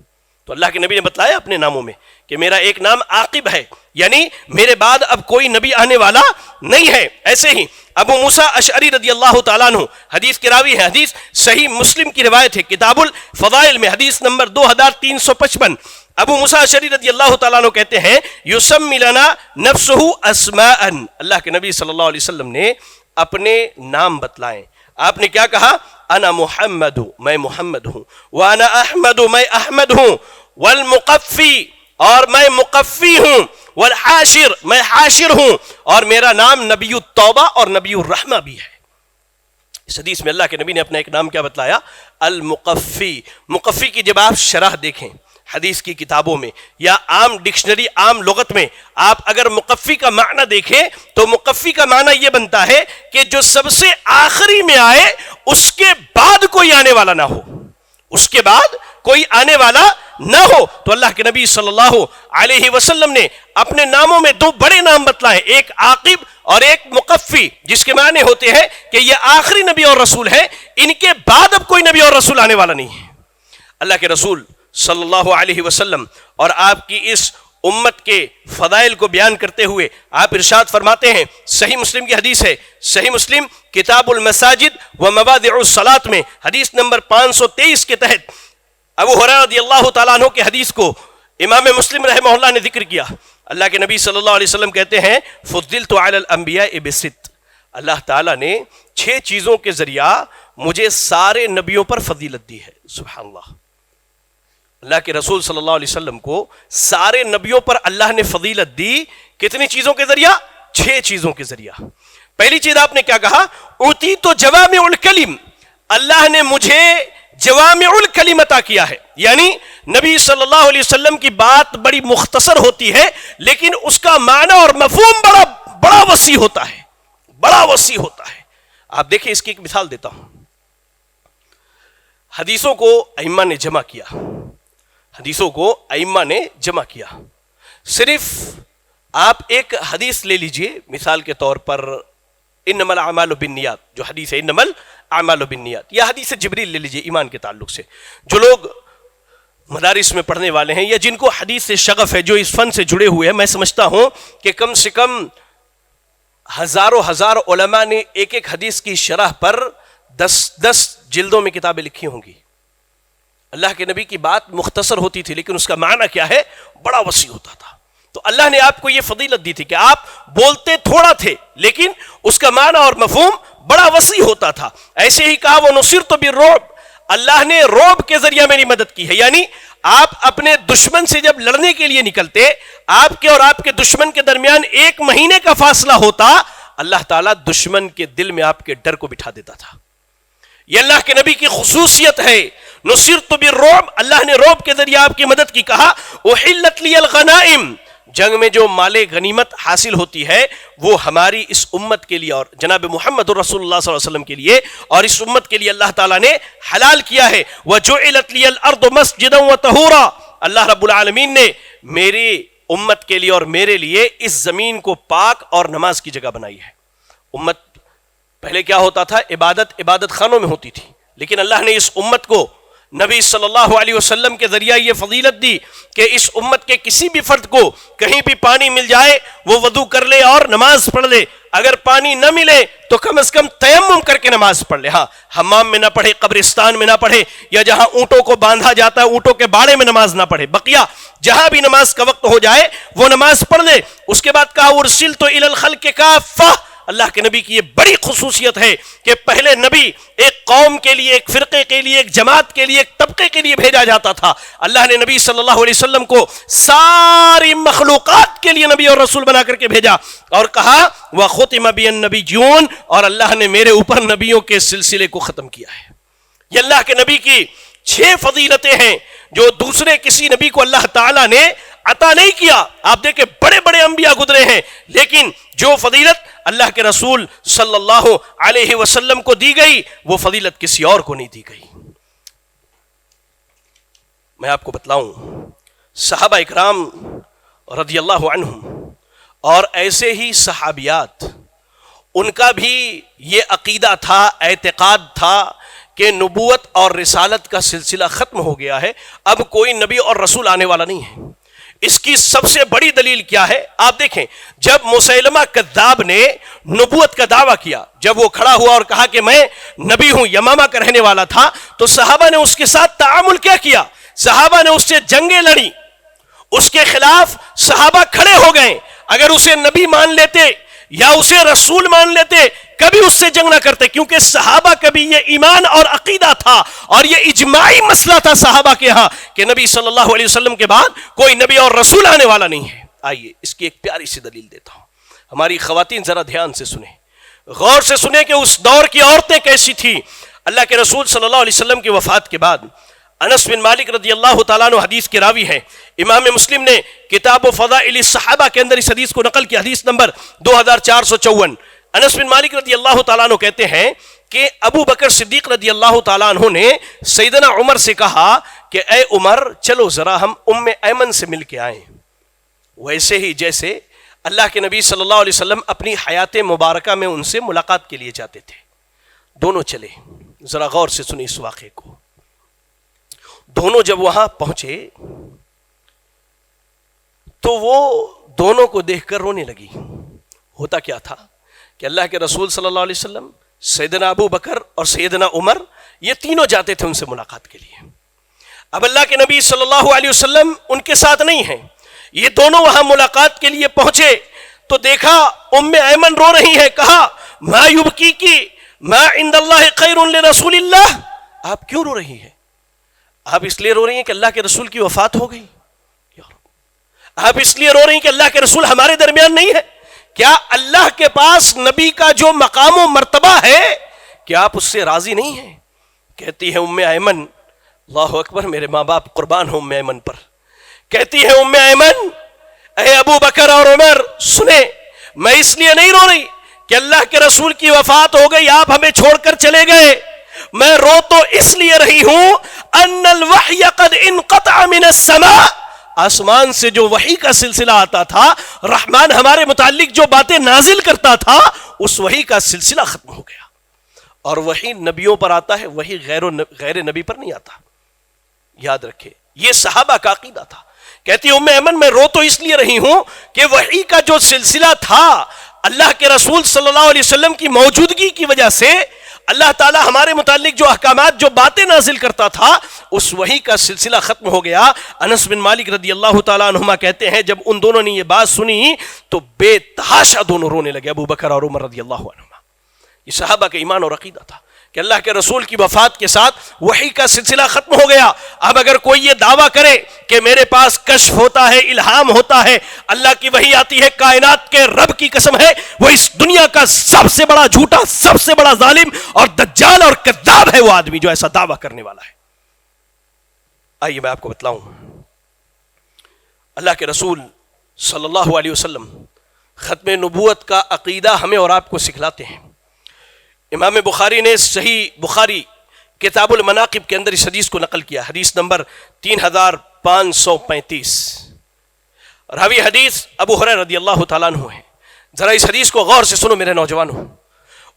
تو اللہ کے نبی نے بتلایا اپنے ناموں میں کہ میرا ایک نام عاقب ہے، یعنی میرے بعد اب کوئی نبی آنے والا نہیں ہے۔ ایسے ہی ابو موسیٰ اشعری رضی اللہ تعالیٰ عنہ حدیث کے راوی ہے، حدیث صحیح مسلم کی روایت ہے، کتاب الفضائل میں حدیث نمبر 2355۔ ابو موسیٰ اشعری رضی اللہ تعالیٰ عنہ کہتے ہیں یسمی لنا نفسہ اسماء، اللہ کے نبی صلی اللہ علیہ وسلم نے اپنے نام بتلائیں۔ آپ نے کیا کہا؟ انا محمد، میں محمد ہوں، وانا احمد، میں احمد ہوں، والمقفی، اور میں مقفی ہوں، والحاشر، میں حاشر ہوں، اور میرا نام نبی التوبہ اور نبی الرحمہ بھی ہے۔ اس حدیث میں اللہ کے نبی نے اپنا ایک نام کیا بتلایا؟ المقفی۔ مقفی کی جب آپ شرح دیکھیں حدیث کی کتابوں میں یا عام ڈکشنری، عام لغت میں آپ اگر مقفی کا معنی دیکھیں تو مقفی کا معنی یہ بنتا ہے کہ جو سب سے آخری میں آئے، اس کے بعد کوئی آنے والا نہ ہو، اس کے بعد کوئی آنے والا نہ ہو۔ تو اللہ کے نبی صلی اللہ علیہ وسلم نے اپنے ناموں میں 2 بڑے نام بتلائے، ایک عاقب اور ایک مقفی، جس کے معنی ہوتے ہیں کہ یہ آخری نبی اور رسول ہے، ان کے بعد اب کوئی نبی اور رسول آنے والا نہیں ہے۔ اللہ کے رسول صلی اللہ علیہ وسلم اور آپ کی اس امت کے فضائل کو بیان کرتے ہوئے آپ ارشاد فرماتے ہیں، صحیح مسلم کی حدیث ہے، صحیح مسلم کتاب المساجد و مواضع الصلاۃ میں حدیث نمبر 523 کے تحت ابو ہریرہ رضی اللہ تعالیٰ عنہ کی حدیث کو امام مسلم رحمہ اللہ نے ذکر کیا۔ اللہ کے نبی صلی اللہ علیہ وسلم کہتے ہیں فضلت علی الانبیاء بست، اللہ تعالیٰ نے 6 چیزوں کے ذریعہ مجھے سارے نبیوں پر فضیلت دی ہے۔ سبحان اللہ، اللہ کے رسول صلی اللہ علیہ وسلم کو سارے نبیوں پر اللہ نے فضیلت دی، کتنی چیزوں کے ذریعہ؟ 6 چیزوں کے ذریعہ۔ پہلی چیز آپ نے کیا کہا؟ اوتیت جوامع الکلم، اللہ نے مجھے جوامع الکلم عطا کیا ہے، یعنی نبی صلی اللہ علیہ وسلم کی بات بڑی مختصر ہوتی ہے لیکن اس کا معنی اور مفہوم بڑا وسیع ہوتا ہے، بڑا وسیع ہوتا ہے۔ آپ دیکھیں اس کی ایک مثال دیتا ہوں۔ حدیثوں کو ائمہ نے جمع کیا، حدیثوں کو ائمہ نے جمع کیا۔ صرف آپ ایک حدیث لے لیجئے مثال کے طور پر، انما الاعمال بالنیات، جو حدیث ہے انما الاعمال بالنیات، یا حدیث جبریل لے لیجئے ایمان کے تعلق سے۔ جو لوگ مدارس میں پڑھنے والے ہیں یا جن کو حدیث سے شغف ہے، جو اس فن سے جڑے ہوئے ہیں، میں سمجھتا ہوں کہ کم سے کم ہزاروں علماء نے ایک حدیث کی شرح پر 10 جلدوں میں کتابیں لکھی ہوں گی۔ اللہ کے نبی کی بات مختصر ہوتی تھی لیکن اس کا معنی کیا ہے؟ بڑا وسیع ہوتا تھا. تو اللہ نے آپ کو یہ فضیلت دی تھی کہ آپ بولتے تھوڑا تھے لیکن اس کا معنی اور مفہوم بڑا وسیع ہوتا تھا. ایسے ہی کہا وَنُصِرْتُ بِالرُّعْبِ، اللہ نے رعب کے ذریعہ میری مدد کی ہے. یعنی آپ اپنے دشمن سے جب لڑنے کے لیے نکلتے، آپ کے اور آپ کے دشمن کے درمیان 1 مہینے کا فاصلہ ہوتا، اللہ تعالیٰ دشمن کے دل میں آپ کے ڈر کو بٹھا دیتا تھا. یہ اللہ کے نبی کی خصوصیت ہے. نصرت بالرعب، اللہ نے رعب کے ذریعے آپ کی مدد کی. کہا احلت لی الغنائم، جنگ میں جو مال غنیمت حاصل ہوتی ہے وہ ہماری اس امت کے لیے اور جناب محمد رسول اللہ صلی اللہ علیہ وسلم کے لیے اور اس امت کے لیے اللہ تعالیٰ نے حلال کیا ہے. وجعلت لی الارض مسجدا وطہورا، اللہ رب العالمین نے میری امت کے لیے اور میرے لیے اس زمین کو پاک اور نماز کی جگہ بنائی ہے. امت پہلے کیا ہوتا تھا؟ عبادت خانوں میں ہوتی تھی، لیکن اللہ نے اس امت کو نبی صلی اللہ علیہ وسلم کے ذریعہ یہ فضیلت دی کہ اس امت کے کسی بھی فرد کو کہیں بھی پانی مل جائے وہ وضو کر لے اور نماز پڑھ لے. اگر پانی نہ ملے تو کم از کم تیمم کر کے نماز پڑھ لے. ہاں، حمام میں نہ پڑھے، قبرستان میں نہ پڑھے، یا جہاں اونٹوں کو باندھا جاتا ہے اونٹوں کے باڑے میں نماز نہ پڑھے. بقیہ جہاں بھی نماز کا وقت ہو جائے وہ نماز پڑھ لے. اس کے بعد کہا ارسلت الی الخلق کافہ، اللہ کے نبی کی یہ بڑی خصوصیت ہے کہ پہلے نبی ایک قوم کے لیے، ایک فرقے کے لیے، ایک جماعت کے لیے، ایک طبقے کے لیے بھیجا جاتا تھا. اللہ نے نبی صلی اللہ علیہ وسلم کو ساری مخلوقات کے لیے نبی اور رسول بنا کر کے بھیجا اور کہا وَخُتِمَ بِي النَّبِيُّونَ، اور اللہ نے میرے اوپر نبیوں کے سلسلے کو ختم کیا ہے. یہ اللہ کے نبی کی 6 فضیلتیں ہیں جو دوسرے کسی نبی کو اللہ تعالیٰ نے عطا نہیں کیا. آپ دیکھیں بڑے بڑے انبیاء گزرے ہیں لیکن جو فضیلت اللہ کے رسول صلی اللہ علیہ وسلم کو دی گئی وہ فضیلت کسی اور کو نہیں دی گئی. میں آپ کو بتلاؤں، صحابہ اکرام رضی اللہ عنہم اور ایسے ہی صحابیات، ان کا بھی یہ عقیدہ تھا، اعتقاد تھا کہ نبوت اور رسالت کا سلسلہ ختم ہو گیا ہے، اب کوئی نبی اور رسول آنے والا نہیں ہے. اس کی سب سے بڑی دلیل کیا ہے؟ آپ دیکھیں، جب مسیلمہ کذاب نے نبوت کا دعویٰ کیا، جب وہ کھڑا ہوا اور کہا کہ میں نبی ہوں، یمامہ کا رہنے والا تھا، تو صحابہ نے اس کے ساتھ تعامل کیا کیا؟ صحابہ نے اس سے جنگیں لڑی، اس کے خلاف صحابہ کھڑے ہو گئے. اگر اسے نبی مان لیتے یا اسے رسول مان لیتے کبھی اس سے جنگ نہ کرتے، کیونکہ صحابہ کا بھی یہ ایمان اور عقیدہ تھا اور یہ اجماعی مسئلہ تھا صحابہ کے ہاں کہ نبی صلی اللہ علیہ وسلم کے بعد کوئی نبی اور رسول آنے والا نہیں ہے. آئیے اس کی ایک پیاری سی دلیل دیتا ہوں. ہماری خواتین ذرا دھیان سے سنیں، غور سے سنیں کہ اس دور کی عورتیں کیسی تھیں. اللہ کے رسول صلی اللہ علیہ وسلم کی وفات کے بعد انس بن مالک رضی اللہ تعالیٰ عنہ حدیث کے راوی ہیں. امام مسلم نے کتاب فضائل الصحابہ کے اندر اس حدیث کو نقل کیا، حدیث نمبر 2454. انس بن مالک رضی اللہ تعالیٰ عنہ کہتے ہیں کہ ابو بکر صدیق رضی اللہ تعالیٰ عنہ نے سیدنا عمر سے کہا کہ اے عمر، چلو ذرا ہم ام ایمن سے مل کے آئیں. ویسے ہی جیسے اللہ کے نبی صلی اللہ علیہ وسلم اپنی حیات مبارکہ میں ان سے ملاقات کے لیے جاتے تھے. دونوں چلے. ذرا غور سے سنیں اس واقعے کو. دونوں جب وہاں پہنچے تو وہ دونوں کو دیکھ کر رونے لگی. ہوتا کیا تھا کہ اللہ کے رسول صلی اللہ علیہ وسلم، سیدنا ابو بکر اور سیدنا عمر، یہ تینوں جاتے تھے ان سے ملاقات کے لیے. اب اللہ کے نبی صلی اللہ علیہ وسلم ان کے ساتھ نہیں ہیں. یہ دونوں وہاں ملاقات کے لیے پہنچے تو دیکھا ام ایمن رو رہی ہے. کہا ما یبکیکی ما عند اللہ خیر لرسول اللہ. آپ کیوں رو رہی ہیں؟ آپ اس لیے رو رہی ہیں کہ اللہ کے رسول کی وفات ہو گئی؟ آپ اس لیے رو رہی ہیں کہ اللہ کے رسول ہمارے درمیان نہیں ہے؟ کیا اللہ کے پاس نبی کا جو مقام و مرتبہ ہے کیا آپ اس سے راضی نہیں ہیں؟ کہتی ہے ام ایمن، اللہ اکبر، میرے ماں باپ قربان ہوں ام ایمن پر. کہتی ہے ام ایمن، اے ابو بکر اور عمر سنیں، میں اس لیے نہیں رو رہی کہ اللہ کے رسول کی وفات ہو گئی، آپ ہمیں چھوڑ کر چلے گئے. میں رو تو اس لیے رہی ہوں ان الوحی قد انقطع من السماء، آسمان سے جو وحی کا سلسلہ آتا تھا، رحمان ہمارے متعلق جو باتیں نازل کرتا تھا، اس وحی کا سلسلہ ختم ہو گیا. اور وحی نبیوں پر آتا ہے، وحی غیر نبی پر نہیں آتا. یاد رکھے، یہ صحابہ کا عقیدہ تھا. کہتی ام ایمن، میں رو تو اس لیے رہی ہوں کہ وحی کا جو سلسلہ تھا اللہ کے رسول صلی اللہ علیہ وسلم کی موجودگی کی وجہ سے اللہ تعالی ہمارے متعلق جو احکامات جو باتیں نازل کرتا تھا اس وحی کا سلسلہ ختم ہو گیا. انس بن مالک رضی اللہ تعالیٰ عنہما کہتے ہیں جب ان دونوں نے یہ بات سنی تو بے تحاشا دونوں رونے لگے, ابو بکر اور عمر رضی اللہ عنہما. یہ صحابہ کا ایمان اور عقیدہ تھا کہ اللہ کے رسول کی وفات کے ساتھ وحی کا سلسلہ ختم ہو گیا. اب اگر کوئی یہ دعویٰ کرے کہ میرے پاس کشف ہوتا ہے, الہام ہوتا ہے, اللہ کی وحی آتی ہے, کائنات کے رب کی قسم ہے وہ اس دنیا کا سب سے بڑا جھوٹا, سب سے بڑا ظالم اور دجال اور کذاب ہے وہ آدمی جو ایسا دعویٰ کرنے والا ہے. آئیے میں آپ کو بتلاؤں, اللہ کے رسول صلی اللہ علیہ وسلم ختم نبوت کا عقیدہ ہمیں اور آپ کو سکھلاتے ہیں. امام بخاری نے صحیح بخاری کتاب المناقب کے اندر اس حدیث کو نقل کیا, حدیث نمبر 3535. راوی حدیث ابو ہریرہ رضی اللہ تعالیٰ عنہ ہے. ذرا اس حدیث کو غور سے سنو میرے نوجوانوں,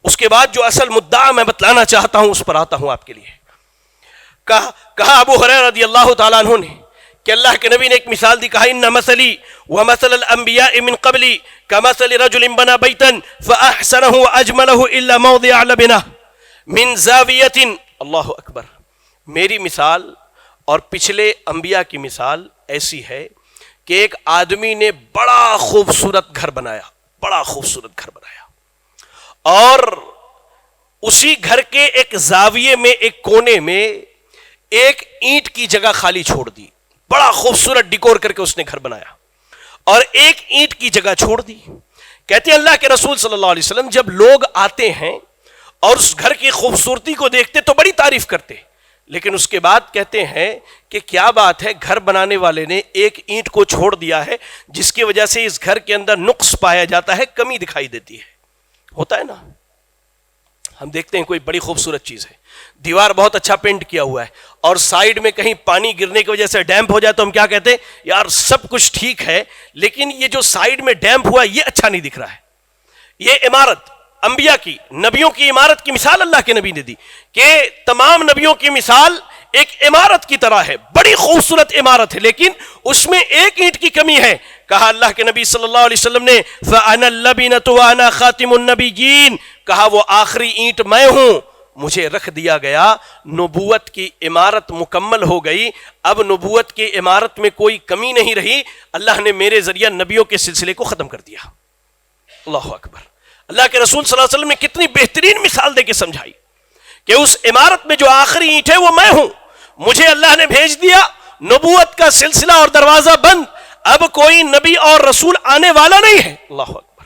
اس کے بعد جو اصل مدعا میں بتلانا چاہتا ہوں اس پر آتا ہوں آپ کے لیے. کہا ابو ہریرہ رضی اللہ تعالیٰ عنہ نے کہ اللہ کے نبی نے ایک مثال دی, کہا ان مثلی ومثل الانبیاء من قبلی کمثل رجل بنا بیتا فاحسنہ واجملہ الا موضع لبنہ من زاویۃ. اللہ اکبر. میری مثال اور پچھلے انبیاء کی مثال ایسی ہے کہ ایک آدمی نے بڑا خوبصورت گھر بنایا, بڑا خوبصورت گھر بنایا اور اسی گھر کے ایک زاویے میں, ایک کونے میں ایک اینٹ کی جگہ خالی چھوڑ دی. بڑا خوبصورت ڈیکور کر کے اس نے گھر بنایا اور ایک اینٹ کی جگہ چھوڑ دی. کہتے ہیں اللہ کے رسول صلی اللہ علیہ وسلم جب لوگ آتے ہیں اور اس گھر کی خوبصورتی کو دیکھتے تو بڑی تعریف کرتے, لیکن اس کے بعد کہتے ہیں کہ کیا بات ہے, گھر بنانے والے نے ایک اینٹ کو چھوڑ دیا ہے جس کی وجہ سے اس گھر کے اندر نقص پایا جاتا ہے, کمی دکھائی دیتی ہے. ہوتا ہے نا, ہم دیکھتے ہیں کوئی بڑی خوبصورت چیز ہے, دیوار بہت اچھا پینٹ کیا ہوا ہے اور سائیڈ میں کہیں پانی گرنے کی وجہ سے ڈیمپ ہو جائے تو ہم کیا کہتے ہیں, یار سب کچھ ٹھیک ہے لیکن یہ جو سائیڈ میں ڈیمپ ہوا یہ اچھا نہیں دکھ رہا ہے. یہ عمارت انبیاء کی, نبیوں کی عمارت کی مثال اللہ کے نبی نے دی کہ تمام نبیوں کی مثال ایک عمارت کی طرح ہے, بڑی خوبصورت عمارت ہے لیکن اس میں ایک اینٹ کی کمی ہے. کہا اللہ کے نبی صلی اللہ علیہ وسلم نے فَأَنَا اللَّبِنَةُ وَأَنَا خَاتِمُ النَّبِيِّينَ, کہا وہ آخری اینٹ میں ہوں, مجھے رکھ دیا گیا. نبوت کی عمارت مکمل ہو گئی, اب نبوت کی عمارت میں کوئی کمی نہیں رہی, اللہ نے میرے ذریعہ نبیوں کے سلسلے کو ختم کر دیا. اللہ اکبر. اللہ کے رسول صلی اللہ علیہ وسلم نے کتنی بہترین مثال دے کے سمجھائی کہ اس عمارت میں جو آخری اینٹ ہے وہ میں ہوں, مجھے اللہ نے بھیج دیا, نبوت کا سلسلہ اور دروازہ بند, اب کوئی نبی اور رسول آنے والا نہیں ہے. اللہ اکبر.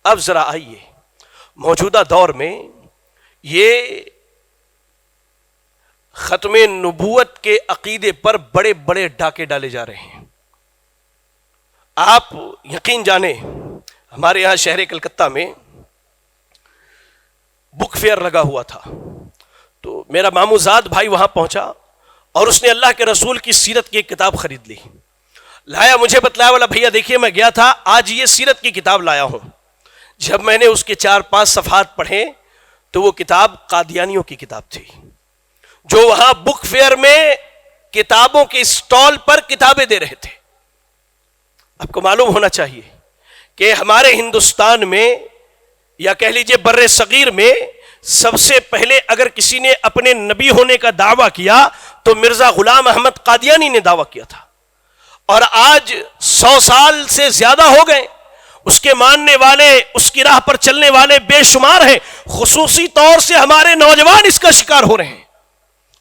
اب ذرا آئیے, موجودہ دور میں یہ ختم نبوت کے عقیدے پر بڑے بڑے ڈاکے ڈالے جا رہے ہیں. آپ یقین جانیں ہمارے یہاں شہر کلکتہ میں بک فیئر لگا ہوا تھا, تو میرا ماموں زاد بھائی وہاں پہنچا اور اس نے اللہ کے رسول کی سیرت کی ایک کتاب خرید لی, لایا, مجھے بتلایا والا بھیا دیکھیے میں گیا تھا, آج یہ سیرت کی کتاب لایا ہوں. جب میں نے اس کے 4-5 صفحات پڑھے تو وہ کتاب قادیانیوں کی کتاب تھی جو وہاں بک فیئر میں کتابوں کے اسٹال پر کتابیں دے رہے تھے. آپ کو معلوم ہونا چاہیے کہ ہمارے ہندوستان میں یا کہہ لیجئے بر صغیر میں سب سے پہلے اگر کسی نے اپنے نبی ہونے کا دعویٰ کیا تو مرزا غلام احمد قادیانی نے دعویٰ کیا تھا, اور آج 100 سال سے زیادہ ہو گئے, اس کے ماننے والے, اس کی راہ پر چلنے والے بے شمار ہیں, خصوصی طور سے ہمارے نوجوان اس کا شکار ہو رہے ہیں.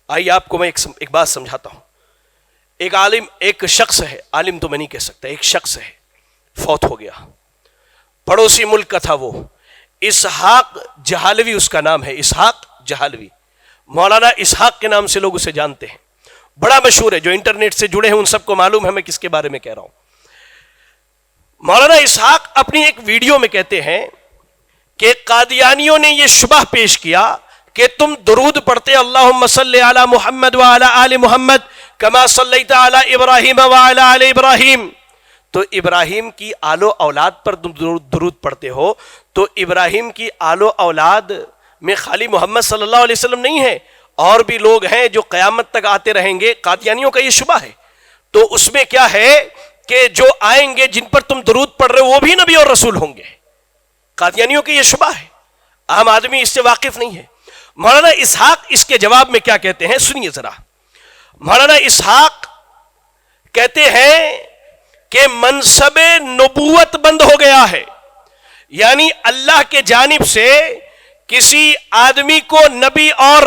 آئیے آپ کو میں ایک بات سمجھاتا ہوں. ایک عالم, ایک شخص ہے, عالم تو میں نہیں کہہ سکتا, ایک شخص ہے, فوت ہو گیا, پڑوسی ملک کا تھا وہ, اسحاق جہالوی اس کا نام ہے, اسحاق جہالوی, مولانا اسحاق کے نام سے لوگ اسے جانتے ہیں, بڑا مشہور ہے, جو انٹرنیٹ سے جڑے ہیں ان سب کو معلوم ہے میں کس کے بارے میں کہہ رہا ہوں. مولانا اسحاق اپنی ایک ویڈیو میں کہتے ہیں کہ قادیانیوں نے یہ شبہ پیش کیا کہ تم درود پڑھتے اللہم صلی علی محمد وعلی آل محمد کما صلیت علی ابراہیم وعلی آل ابراہیم, تو ابراہیم کی آل و اولاد پر تم درود پڑھتے ہو, تو ابراہیم کی آل و اولاد میں خالی محمد صلی اللہ علیہ وسلم نہیں ہے, اور بھی لوگ ہیں جو قیامت تک آتے رہیں گے. قادیانیوں کا یہ شبہ ہے. تو اس میں کیا ہے کہ جو آئیں گے جن پر تم درود پڑھ رہے ہو وہ بھی نبی اور رسول ہوں گے. قادیانیوں کی یہ شبہ ہے، عام آدمی اس سے واقف نہیں ہے۔ مولانا اسحاق اس کے جواب میں کیا کہتے ہیں سنیے ذرا۔ مولانا اسحاق کہتے ہیں کہ منصب نبوت بند ہو گیا ہے، یعنی اللہ کے جانب سے کسی آدمی کو نبی اور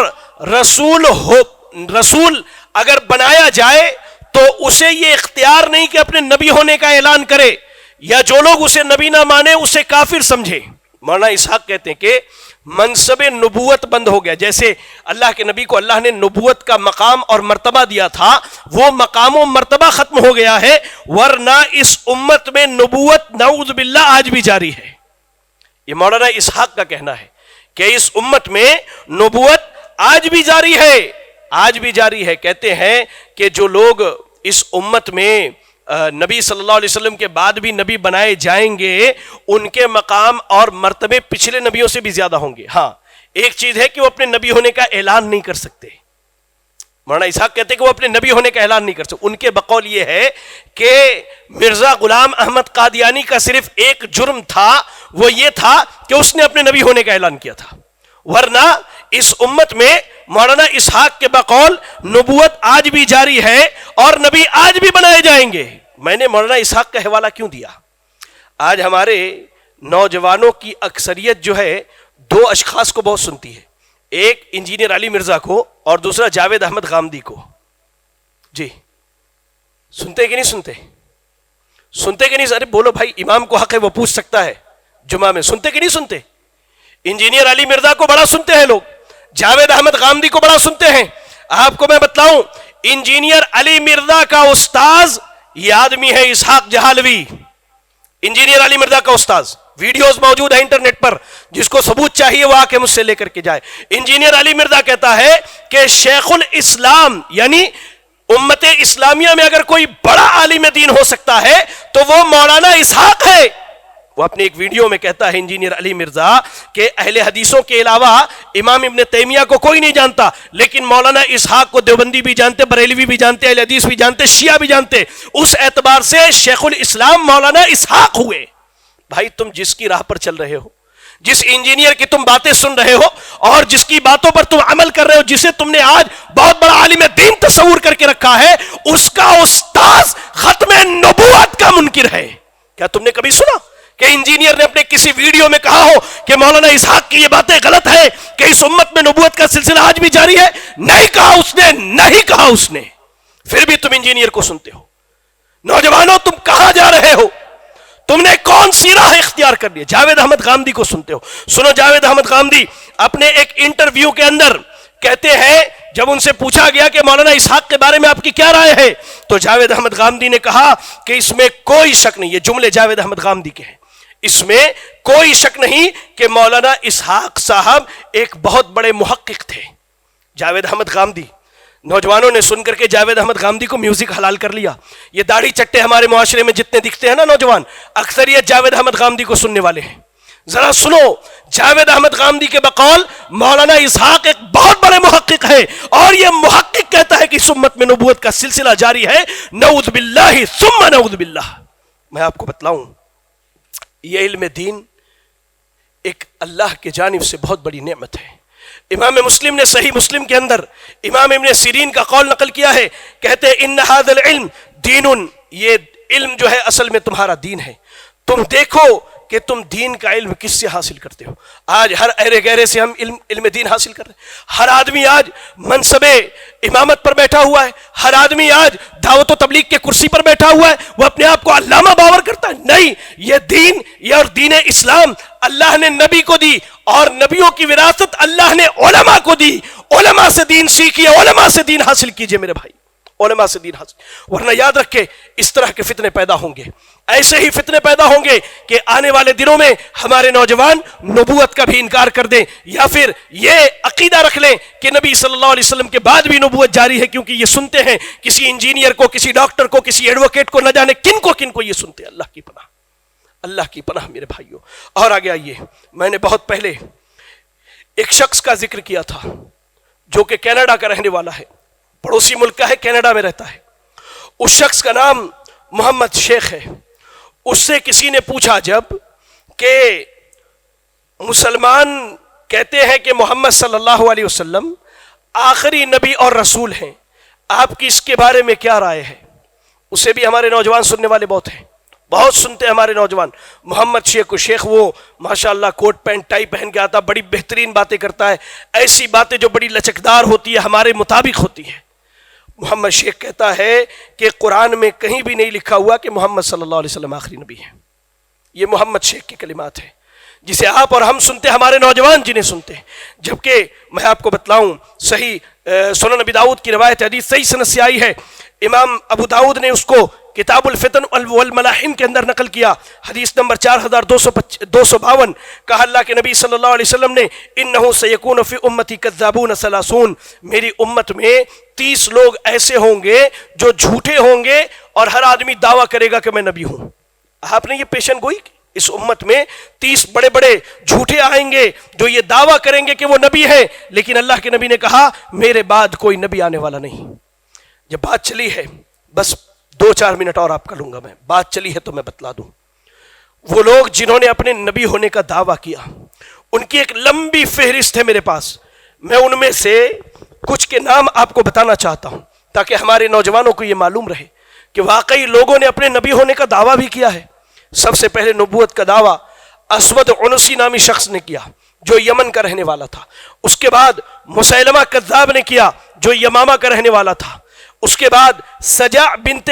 رسول اگر بنایا جائے تو اسے یہ اختیار نہیں کہ اپنے نبی ہونے کا اعلان کرے، یا جو لوگ اسے نبی نہ مانے اسے کافر سمجھے۔ مولانا اسحاق کہتے ہیں کہ منصب نبوت بند ہو گیا، جیسے اللہ کے نبی کو اللہ نے نبوت کا مقام اور مرتبہ دیا تھا، وہ مقام و مرتبہ ختم ہو گیا ہے، ورنہ اس امت میں نبوت نعوذ باللہ آج بھی جاری ہے۔ یہ مولانا اسحاق کا کہنا ہے کہ اس امت میں نبوت آج بھی جاری ہے، آج بھی جاری ہے۔ کہتے ہیں کہ جو لوگ اس امت میں نبی صلی اللہ علیہ وسلم کے بعد بھی نبی بنائے جائیں گے، ان کے مقام اور مرتبے پچھلے نبیوں سے بھی زیادہ ہوں گے۔ ہاں ایک چیز ہے کہ وہ اپنے نبی ہونے کا اعلان نہیں کر سکتے، مولانا اسحاق کہتے ہیں کہ وہ اپنے نبی ہونے کا اعلان نہیں کر سکتے۔ ان کے بقول یہ ہے کہ مرزا غلام احمد قادیانی کا صرف ایک جرم تھا، وہ یہ تھا کہ اس نے اپنے نبی ہونے کا اعلان کیا تھا، ورنہ اس امت میں مولانا اسحاق کے بقول نبوت آج بھی جاری ہے اور نبی آج بھی بنائے جائیں گے۔ میں نے مولانا اسحاق کا حوالہ کیوں دیا؟ آج ہمارے نوجوانوں کی اکثریت جو ہے دو اشخاص کو بہت سنتی ہے، ایک انجینئر علی مرزا کو اور دوسرا جاوید احمد غامدی کو۔ جی سنتے کہ نہیں سنتے؟ سنتے کہ نہیں؟ ارے بولو بھائی، امام کو حق ہے وہ پوچھ سکتا ہے جمعہ میں، سنتے کہ نہیں سنتے؟ انجینئر علی مرزا کو بڑا سنتے ہیں لوگ، جاوید احمد غامدی کو بڑا سنتے ہیں۔ آپ کو میں بتلاؤں، انجینئر علی مرزا کا استاذ یہ آدمی ہے اسحاق جہالوی، انجینئر علی مرزا کا استاذ، ویڈیوز موجود ہیں انٹرنیٹ پر، جس کو ثبوت چاہیے وہ آ کے مجھ سے لے کر کے جائے۔ انجینئر علی مرزا کہتا ہے کہ شیخ الاسلام یعنی امت اسلامیہ میں اگر کوئی بڑا عالم دین ہو سکتا ہے تو وہ مولانا اسحاق ہے۔ وہ اپنے ایک ویڈیو میں کہتا ہے انجینئر علی مرزا کہ اہل حدیثوں کے علاوہ امام ابن تیمیہ کو کوئی نہیں جانتا، لیکن مولانا اسحاق کو دیوبندی بھی جانتے، بریلوی بھی جانتے، اہل حدیث بھی جانتے، شیعہ بھی جانتے۔ اس اعتبار سے شیخ الاسلام مولانا اسحاق ہوئے۔ بھائی تم جس کی راہ پر چل رہے ہو، جس انجینئر کی تم باتیں سن رہے ہو اور جس کی باتوں پر تم عمل کر رہے ہو، جسے تم نے آج بہت بڑا عالم دین تصور کر کے رکھا ہے، اس کا استاذ ختم نبوت کا منکر ہے۔ کیا تم نے کبھی سنا کہ انجینئر نے اپنے کسی ویڈیو میں کہا ہو کہ مولانا اسحاق کی یہ باتیں غلط ہے کہ اس امت میں نبوت کا سلسلہ آج بھی جاری ہے؟ نہیں کہا اس نے، نہیں کہا اس نے، پھر بھی تم انجینئر کو سنتے ہو۔ نوجوانوں تم کہاں جا رہے ہو؟ تم نے کون سی راہ اختیار کر لی؟ جاوید احمد غامدی کو سنتے ہو۔ سنو، جاوید احمد غامدی اپنے ایک انٹرویو کے اندر کہتے ہیں، جب ان سے پوچھا گیا کہ مولانا اسحاق کے بارے میں آپ کی کیا رائے ہے، تو جاوید احمد غامدی نے کہا کہ اس میں کوئی شک نہیں، یہ جملے جاوید احمد غامدی کے ہیں، اس میں کوئی شک نہیں کہ مولانا اسحاق صاحب ایک بہت بڑے محقق تھے۔ جاوید احمد غامدی، نوجوانوں نے سن کر کے جاوید احمد غامدی کو میوزک حلال کر لیا۔ یہ داڑھی چٹے ہمارے معاشرے میں جتنے دکھتے ہیں نا نوجوان، اکثریت جاوید احمد غامدی کو سننے والے ہیں۔ ذرا سنو، جاوید احمد غامدی کے بقول مولانا اسحاق ایک بہت بڑے محقق ہے، اور یہ محقق کہتا ہے کہ اس امت میں نبوت کا سلسلہ جاری ہے، نعوذ باللہ ثم نعوذ باللہ۔ میں آپ کو بتلاؤں، یہ علم دین ایک اللہ کے جانب سے بہت بڑی نعمت ہے۔ امام مسلم نے صحیح مسلم کے اندر امام ابن سیرین کا قول نقل کیا ہے، کہتے ہیں ان ھذا العلم دین، یہ علم جو ہے اصل میں تمہارا دین ہے۔ تم دیکھو کہ تم دین کا علم کس سے حاصل کرتے ہو۔ آج ہر ایرے گہرے سے ہم علم دین حاصل کر رہے ہیں۔ ہر آدمی آج منصب امامت پر بیٹھا ہوا ہے، ہر آدمی آج دعوت و تبلیغ کے کرسی پر بیٹھا ہوا ہے، وہ اپنے آپ کو علامہ باور کرتا ہے۔ نہیں، یہ دین، یہ اور دین اسلام اللہ نے نبی کو دی، اور نبیوں کی وراثت اللہ نے علماء کو دی۔ علماء سے دین سیکھیے، علماء سے دین حاصل کیجئے میرے بھائی، علماء سے دین حاصل، ورنہ یاد رکھے اس طرح کے فتنے پیدا ہوں گے، ایسے ہی فتنے پیدا ہوں گے کہ آنے والے دنوں میں ہمارے نوجوان نبوت کا بھی انکار کر دیں، یا پھر یہ عقیدہ رکھ لیں کہ نبی صلی اللہ علیہ وسلم کے بعد بھی نبوت جاری ہے، کیونکہ یہ سنتے ہیں کسی انجینئر کو، کسی ڈاکٹر کو، کسی ایڈوکیٹ کو، نہ جانے کن کو یہ سنتے ہیں۔ اللہ کی پناہ، اللہ کی پناہ میرے بھائیوں۔ اور آگے آئیے، میں نے بہت پہلے ایک شخص کا ذکر کیا تھا جو کہ کینیڈا کا رہنے والا ہے، پڑوسی ملک کا ہے، کینیڈا میں رہتا ہے۔ اس شخص کا نام محمد شیخ ہے۔ اس سے کسی نے پوچھا جب کہ مسلمان کہتے ہیں کہ محمد صلی اللہ علیہ وسلم آخری نبی اور رسول ہیں، آپ کی اس کے بارے میں کیا رائے ہے؟ اسے بھی ہمارے نوجوان سننے والے بہت ہیں، بہت سنتے ہیں ہمارے نوجوان۔ محمد شیخ کو شیخ وہ ماشاءاللہ کوٹ پینٹ ٹائی پہن کے آتا، بڑی بہترین باتیں کرتا ہے، ایسی باتیں جو بڑی لچکدار ہوتی ہے، ہمارے مطابق ہوتی ہے۔ محمد شیخ کہتا ہے کہ قرآن میں کہیں بھی نہیں لکھا ہوا کہ محمد صلی اللہ علیہ وسلم آخری نبی ہے۔ یہ محمد شیخ کی کلمات ہیں جسے آپ اور ہم سنتے، ہمارے نوجوان جنہیں سنتے ہیں۔ جبکہ میں آپ کو بتلاؤں، صحیح سنن نبی داؤد کی روایت حدیث صحیح سند سے آئی ہے، امام ابو داؤد نے اس کو کتاب الفتن والملاحم کے اندر نقل کیا، حدیث نمبر 4252، کہا اللہ کے نبی صلی اللہ علیہ وسلم نے انہو سیکون فی امتی کذابون ثلاثون، میری امت میں 30 لوگ ایسے ہوں گے جو جھوٹے ہوں گے اور ہر آدمی دعویٰ کرے گا کہ میں نبی ہوں۔ آپ نے یہ پیشن گوئی کی، اس امت میں 30 بڑے بڑے جھوٹے آئیں گے جو یہ دعویٰ کریں گے کہ وہ نبی ہیں، لیکن اللہ کے نبی نے کہا میرے بعد کوئی نبی آنے والا نہیں۔ جب بات چلی ہے، بس 2-4 منٹ اور آپ کا لوں گا، میں بات چلی ہے تو میں بتلا دوں، وہ لوگ جنہوں نے اپنے نبی ہونے کا دعویٰ کیا، ان کی ایک لمبی فہرست ہے میرے پاس، میں ان میں سے کچھ کے نام آپ کو بتانا چاہتا ہوں تاکہ ہمارے نوجوانوں کو یہ معلوم رہے کہ واقعی لوگوں نے اپنے نبی ہونے کا دعویٰ بھی کیا ہے۔ سب سے پہلے نبوت کا دعویٰ اسود عنسی نامی شخص نے کیا جو یمن کا رہنے والا تھا، اس کے بعد مسیلمہ کذاب نے کیا جو یمامہ کا رہنے والا تھا، اس کے بعد سجا بنت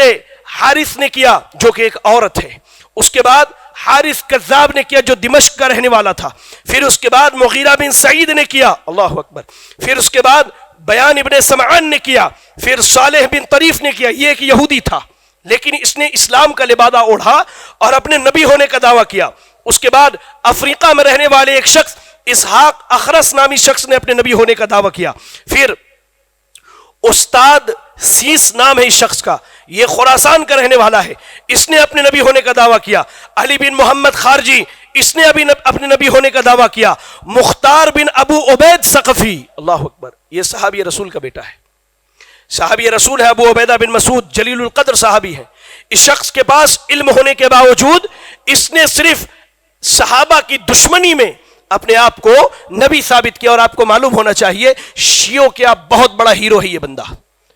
حارث نے کیا جو کہ ایک عورت ہے، اس کے بعد حارث کذاب نے کیا جو دمشق کا رہنے والا تھا، پھر اس کے بعد مغیرہ بن سعید نے کیا، اللہ اکبر، پھر اس کے بعد بیان ابن سمعان نے کیا، پھر صالح بن طریف نے کیا، یہ ایک یہودی تھا لیکن اس نے اسلام کا لبادہ اوڑھا اور اپنے نبی ہونے کا دعویٰ کیا۔ اس کے بعد افریقہ میں رہنے والے ایک شخص اسحاق اخرس نامی شخص نے اپنے نبی ہونے کا دعویٰ کیا۔ پھر استاد سیس نام ہے اس شخص کا، یہ خراسان کا رہنے والا ہے، اس نے اپنے نبی ہونے کا دعویٰ کیا۔ علی بن محمد خارجی، اس نے ابھی اپنے نبی ہونے کا دعویٰ کیا۔ مختار بن ابو عبید ثقفی، اللہ اکبر، یہ صحابی رسول کا بیٹا ہے، صحابی رسول ہے، ابو عبیدہ بن مسعود جلیل القدر صحابی ہے۔ اس شخص کے پاس علم ہونے کے باوجود اس نے صرف صحابہ کی دشمنی میں اپنے آپ کو نبی ثابت کیا، اور آپ کو معلوم ہونا چاہیے شیعوں کیا بہت بڑا ہیرو ہے یہ بندہ۔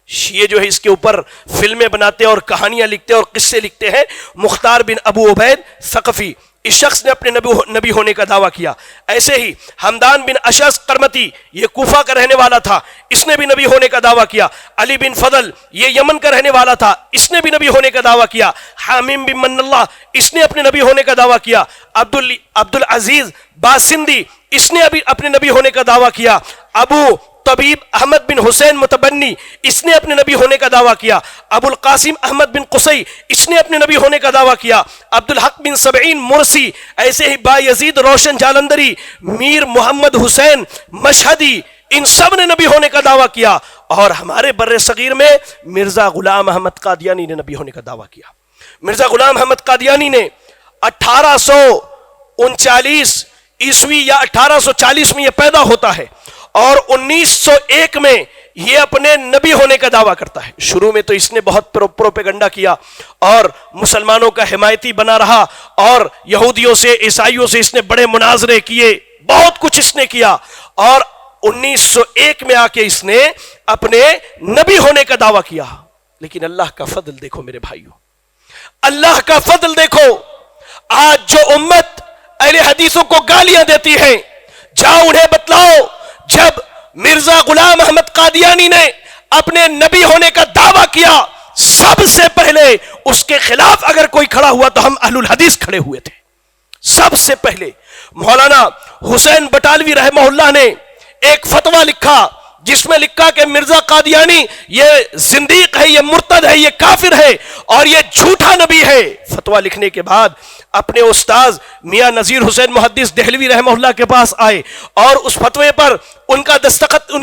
شیعہ جو ہے اس کے اوپر فلمیں بناتے ہیں اور کہانیاں لکھتے ہیں اور قصے لکھتے ہیں۔ مختار بن ابو عبید ثقفی، اس شخص نے اپنے نبی ہونے کا دعویٰ کیا۔ ایسے ہی حمدان بن اشعث قرمتی، یہ کوفہ کا رہنے والا تھا، اس نے بھی نبی ہونے کا دعویٰ کیا۔ علی بن فضل، یہ یمن کا رہنے والا تھا، اس نے بھی نبی ہونے کا دعویٰ کیا۔ حامیم بن من اللہ، اس نے اپنے نبی ہونے کا دعویٰ کیا۔ عبد العزیز باسندی، اس نے ابھی اپنے نبی ہونے کا دعویٰ کیا۔ ابو طبیب احمد بن حسین متبنی، اس نے اپنے نبی ہونے کا دعویٰ کیا۔ ابو القاسم احمد بن قصی، اس نے اپنے نبی ہونے کا دعویٰ کیا۔ عبدالحق بن سبعین مرسی، ایسے ہی با یزید روشن جالندری، میر محمد حسین مشہدی، ان سب نے نبی ہونے کا دعویٰ کیا۔ اور ہمارے بر صغیر میں مرزا غلام احمد قادیانی نے نبی ہونے کا دعویٰ کیا۔ مرزا غلام احمد قادیانی نے 1839 عیسوی یا 1840 میں یہ پیدا ہوتا ہے اور 1901 میں یہ اپنے نبی ہونے کا دعویٰ کرتا ہے۔ شروع میں تو اس نے بہت پروپیگنڈا کیا اور مسلمانوں کا حمایتی بنا رہا، اور یہودیوں سے عیسائیوں سے اس نے بڑے مناظرے کیے، بہت کچھ اس نے کیا، اور 1901 میں آ کے اس نے اپنے نبی ہونے کا دعویٰ کیا۔ لیکن اللہ کا فضل دیکھو میرے بھائیوں، اللہ کا فضل دیکھو، آج جو امت اہل حدیثوں کو گالیاں دیتی ہے، جاؤ انہیں بتلاؤ جب مرزا غلام احمد قادیانی نے اپنے نبی ہونے کا دعویٰ کیا، سب سے پہلے اس کے خلاف اگر کوئی کھڑا ہوا تو ہم اہل الحدیث کھڑے ہوئے تھے۔ سب سے پہلے مولانا حسین بٹالوی رحمہ اللہ نے ایک فتویٰ لکھا جس میں لکھا کہ مرزا قادیانی یہ زندیق ہے، یہ مرتد ہے، یہ کافر ہے اور یہ جھوٹا نبی ہے۔ فتویٰ لکھنے کے بعد اپنے استاذ میاں نذیر حسین محدث دہلوی رحمہ اللہ کے پاس آئے اور اس فتوے پر ان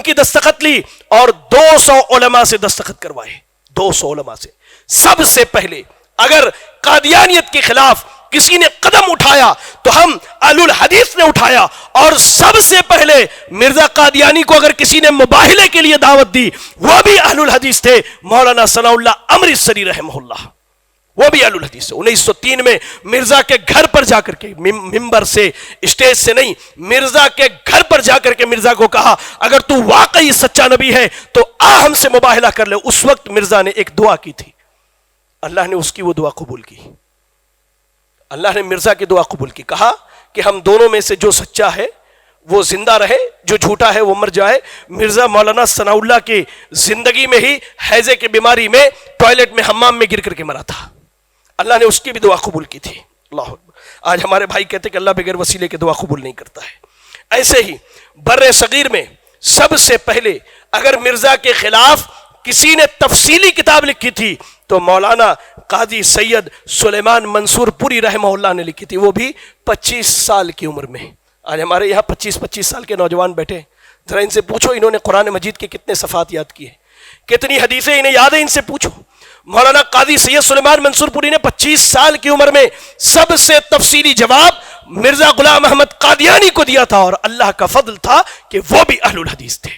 کی دستخط لی اور 200 علماء سے دستخط کروائے، 200 علماء سے۔ سب سے پہلے اگر قادیانیت کے خلاف کسی نے قدم اٹھایا تو ہم اہل الحدیث نے اٹھایا، اور سب سے پہلے مرزا قادیانی کو اگر کسی نے مباہلے کے لیے دعوت دی وہ بھی اہل الحدیث تھے، مولانا ثناء اللہ امرتسری رحمہ اللہ۔ وہ بھی اہل الحدیث ہے۔ 1903 میں مرزا کے گھر پر جا کر کے، ممبر سے، اسٹیج سے نہیں، مرزا کے گھر پر جا کر کے مرزا کو کہا اگر تو واقعی سچا نبی ہے تو آ ہم سے مباہلہ کر لے۔ اس وقت مرزا نے ایک دعا کی تھی، اللہ نے اس کی وہ دعا قبول کی، اللہ نے مرزا کی دعا قبول کی، کہا کہ ہم دونوں میں سے جو سچا ہے وہ زندہ رہے، جو جھوٹا ہے وہ مر جائے۔ مرزا مولانا ثناء اللہ کی زندگی میں ہی ہیضے کی بیماری میں ٹوائلٹ میں حمام میں گر کر کے مرا تھا، اللہ نے اس کی بھی دعا قبول کی تھی۔ اللہ اکبر۔ آج ہمارے بھائی کہتے کہ اللہ بغیر وسیلے کے دعا قبول نہیں کرتا ہے۔ ایسے ہی بر صغیر میں سب سے پہلے اگر مرزا کے خلاف کسی نے تفصیلی کتاب لکھی تھی تو مولانا قاضی سید سلیمان منصور پوری رحمہ اللہ نے لکھی تھی، وہ بھی 25 سال کی عمر میں۔ آج ہمارے یہاں 25 سال کے نوجوان بیٹھے، ذرا ان سے پوچھو انہوں نے قرآن مجید کے کتنے صفحات یاد کیے، کتنی حدیثیں انہیں یاد ہیں، ان سے پوچھو۔ مولانا قاضی سید سلیمان منصور پوری نے 25 سال کی عمر میں سب سے تفصیلی جواب مرزا غلام احمد قادیانی کو دیا تھا، اور اللہ کا فضل تھا کہ وہ بھی اہل الحدیث تھے۔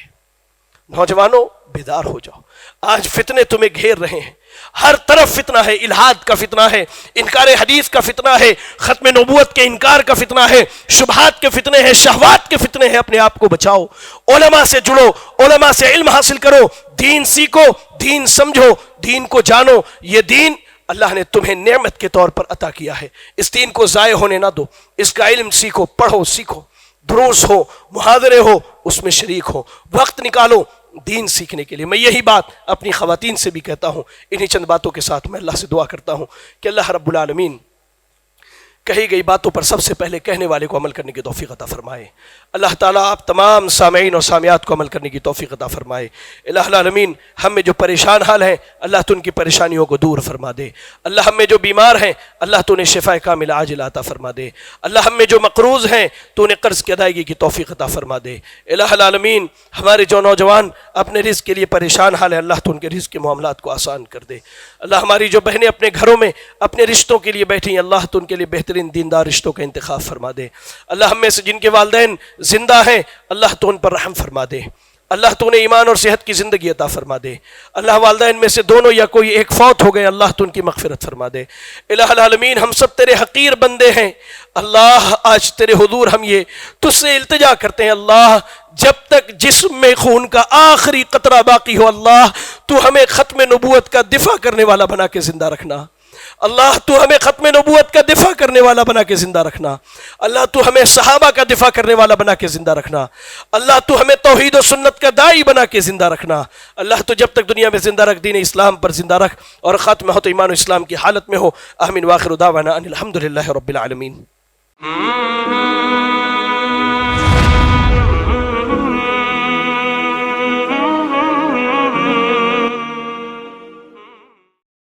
نوجوانوں بیدار ہو جاؤ، آج فتنے تمہیں گھیر رہے ہیں، ہر طرف فتنہ ہے، الہاد کا فتنہ ہے، انکار حدیث کا فتنہ ہے، ختم نبوت کے انکار کا فتنہ ہے، شبہات کے فتنے ہیں، شہوات کے فتنے ہیں۔ اپنے آپ کو بچاؤ، علماء سے جڑو، علماء سے علم حاصل کرو، دین سیکھو، دین سمجھو، دین کو جانو۔ یہ دین اللہ نے تمہیں نعمت کے طور پر عطا کیا ہے، اس دین کو ضائع ہونے نہ دو، اس کا علم سیکھو، پڑھو، سیکھو، دروس ہو، محاضرے ہو، اس میں شریک ہو، وقت نکالو دین سیکھنے کے لیے۔ میں یہی بات اپنی خواتین سے بھی کہتا ہوں، انہی چند باتوں کے ساتھ میں اللہ سے دعا کرتا ہوں کہ اللہ رب العالمین کہی گئی باتوں پر سب سے پہلے کہنے والے کو عمل کرنے کی توفیق عطا فرمائے۔ اللہ تعالیٰ آپ تمام سامعین اور سامعات کو عمل کرنے کی توفیق عطا فرمائے۔ الہ العالمین ہم میں جو پریشان حال ہیں اللہ تو ان کی پریشانیوں کو دور فرما دے۔ اللہ ہم میں جو بیمار ہیں اللہ تو انہیں شفا کامل عاجل عطا فرما دے۔ اللہ ہم میں جو مقروض ہیں تو انہیں قرض کی ادائیگی کی توفیق عطا فرما دے۔ الہ العالمین ہمارے جو نوجوان اپنے رزق کے لیے پریشان حال ہے اللہ تو ان کے رزق کے معاملات کو آسان کر دے۔ اللہ ہماری جو بہنیں اپنے گھروں میں اپنے رشتوں کے لیے بیٹھی ہیں اللہ تو ان کے لیے بہترین دیندار رشتوں کا انتخاب فرما دے۔ اللہ ہم میں سے جن کے والدین زندہ ہیں اللہ تو ان پر رحم فرما دے۔ اللہ تو انہیں ایمان اور صحت کی زندگی عطا فرما دے۔ اللہ والدین میں سے دونوں یا کوئی ایک فوت ہو گئے اللہ تو ان کی مغفرت فرما دے۔ الہ العالمین ہم سب تیرے حقیر بندے ہیں اللہ، آج تیرے حضور ہم یہ تجھ سے التجا کرتے ہیں اللہ، جب تک جسم میں خون کا آخری قطرہ باقی ہو اللہ تو ہمیں ختم نبوت کا دفاع کرنے والا بنا کے زندہ رکھنا۔ اللہ تو ہمیں ختم نبوت کا دفاع کرنے والا بنا کے زندہ رکھنا۔ اللہ تو ہمیں صحابہ کا دفاع کرنے والا بنا کے زندہ رکھنا۔ اللہ تو ہمیں توحید و سنت کا داعی بنا کے زندہ رکھنا۔ اللہ تو جب تک دنیا میں زندہ رکھ دین اسلام پر زندہ رکھ اور خاتمہ ہو تو ایمان و اسلام کی حالت میں ہو۔ آمین۔ واخر دعوانا ان الحمدللہ رب العالمین۔